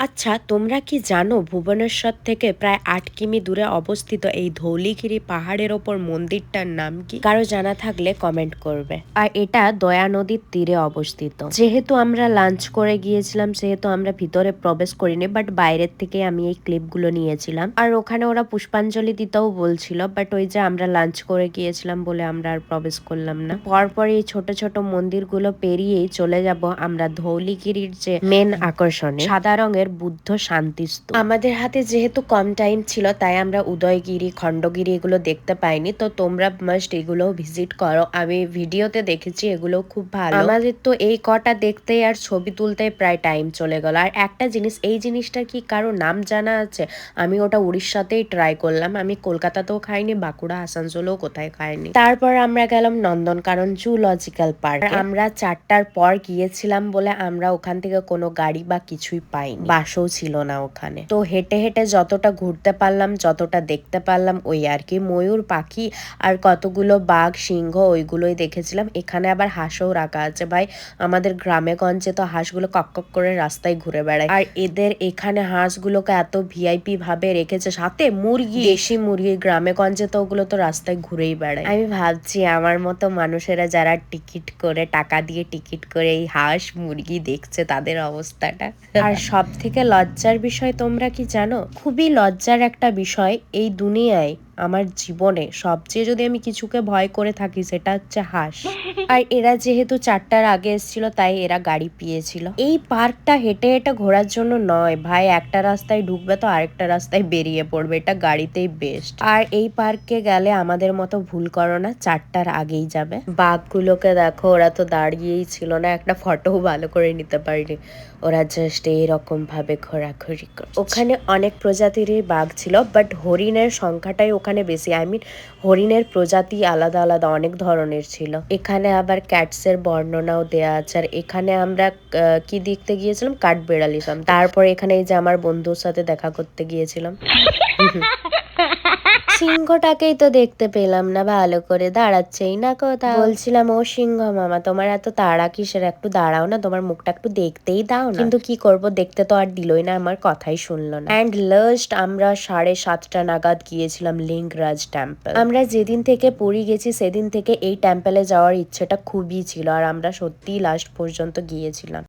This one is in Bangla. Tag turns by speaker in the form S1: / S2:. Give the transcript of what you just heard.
S1: আচ্ছা, তোমরা কি জানো ভুবনেশ্বর থেকে প্রায় ৮ কিমি দূরে অবস্থিত এই ধৌলিগিরি পাহাড়ের ওপর মন্দিরটার নাম কি? কারো জানা থাকলে কমেন্ট করবে। আর এটা দয়া নদীর তীরে অবস্থিত। যেহেতু আমরা লাঞ্চ করে গিয়েছিলাম সেহেতু আমরা ভিতরে প্রবেশ করিনি, বাট বাইরের থেকে আমি এই ক্লিপগুলো নিয়েছিলাম। আর ওখানে ওরা পুষ্পাঞ্জলি দিতেও বলছিল, বাট ওই যে আমরা লাঞ্চ করে গিয়েছিলাম বলে আমরা আর প্রবেশ করলাম না। পরপর এই ছোট ছোট মন্দিরগুলো পেরিয়েই চলে যাব আমরা ধৌলিগিরির যে মেন আকর্ষণে, সাদা রঙের বুদ্ধ শান্তিস্তূপ। আমাদের হাতে যেহেতু কম টাইম ছিল তাই আমরা উদয়গিরি, খণ্ডগিরি এগুলো দেখতে পাইনি। তো তোমরা মাস্ট এগুলো ভিজিট করো। আমি ভিডিওতে দেখেছি, এগুলো খুব ভালো। আমাদের তো এই কটা দেখতেই আর ছবি তুলতে প্রায় টাইম চলে গেল। আর একটা জিনিস, এই জিনিসটার কি কারো নাম জানা আছে? আমি ওটা উড়িষ্যাতেই ট্রাই করলাম। আমি কলকাতাতেও খাইনি, বাঁকুড়া, আসানসোলেও কোথায় খাইনি। তারপর আমরা গেলাম নন্দনকানন জুলজিক্যাল পার্ক। আমরা 4টার পর গিয়েছিলাম বলে আমরা ওখান থেকে কোনো গাড়ি বা কিছুই পাইনি, বাসও ছিল না ওখানে। তো হেঁটে হেঁটে যতটা ঘুরতে পারলাম, যতটা দেখতে পারলাম ওই আর কি। ময়ূর পাখি আর কতগুলো বাঘ, সিংহ ওইগুলোই দেখেছিলাম। এখানে আবার হাঁসও রাখা আছে। ভাই, আমাদের গ্রামে গঞ্জে তো হাঁসগুলো কক কক করে রাস্তায় ঘুরে বেড়ায়, আর এদের এখানে হাঁসগুলোকে এত ভিআইপি ভাবে রেখেছে, সাথে মুরগি, দেশি মুরগি। গ্রামে গঞ্জে তো ওগুলো তো রাস্তায় ঘুরেই বেড়ায়। আমি ভাবছি আমার মতো মানুষেরা যারা টিকিট করে, টাকা দিয়ে টিকিট করে এই হাঁস মুরগি দেখছে, তাদের অবস্থাটা। আর সব থেকে লজ্জার বিষয় তোমরা কি জানো? খুবই লজ্জার একটা বিষয়, এই দুনিয়ায় আমার জীবনে সবচেয়ে যদি আমি কিছুকে ভয় করে থাকি সেটা হচ্ছে হাঁস। আর এরা যেহেতু 4টার আগে এসেছিল তাই এরা গাড়ি পেয়েছিল। এই পার্কটা হেঁটে হেঁটে ঘোরার জন্য নয় ভাই, একটা রাস্তায় ঢুকবে তো আরেকটা রাস্তায় বেরিয়ে পড়বে, এটা গাড়িতেই বেস্ট। আর এই পার্কে গেলে আমাদের মতো ভুল করো না, 4টার আগেই যাবে। বাঘগুলোকে দেখো, ওরা তো দাঁড়িয়েই ছিল না, একটা ফটোও ভালো করে নিতে পারিনি। ওরা জাস্ট এইরকম ভাবে ঘোরাঘুরি করে। ওখানে অনেক প্রজাতিরই বাঘ ছিল, বাট হরিণের সংখ্যাটাই ওখানে বেশি। হরিণের প্রজাতি আলাদা আলাদা অনেক ধরনের ছিল। এখানে আবার ক্যাটসের বর্ণনাও দেয়া আছে। আর এখানে আমরা কি দেখতে গিয়েছিলাম, কাঠবেড়ালি। তারপর এখানে এই যে আমার বন্ধুর সাথে দেখা করতে গিয়েছিলাম। সিংহটাকেই তো দেখতে পেলাম না ভালো করে, দাঁড়াচ্ছেই না কোথাও। বলছিলাম, ও সিংহ মামা তোমার এত তাড়া কিসের, একটু দাঁড়াও না, তোমার মুখটা একটু দেখতেই দাও না। কিন্তু কি করব, দেখতে তো আর দিলই না, আমার কথাই শুনলো না। অ্যান্ড লাস্ট আমরা 7:30 নাগাদ গিয়েছিলাম লিঙ্গরাজ টেম্পল। আমরা যেদিন থেকে পুরী গেছি সেদিন থেকে এই টেম্পলে যাওয়ার ইচ্ছেটা খুবই ছিল, আর আমরা সত্যিই লাস্ট পর্যন্ত গিয়েছিলাম।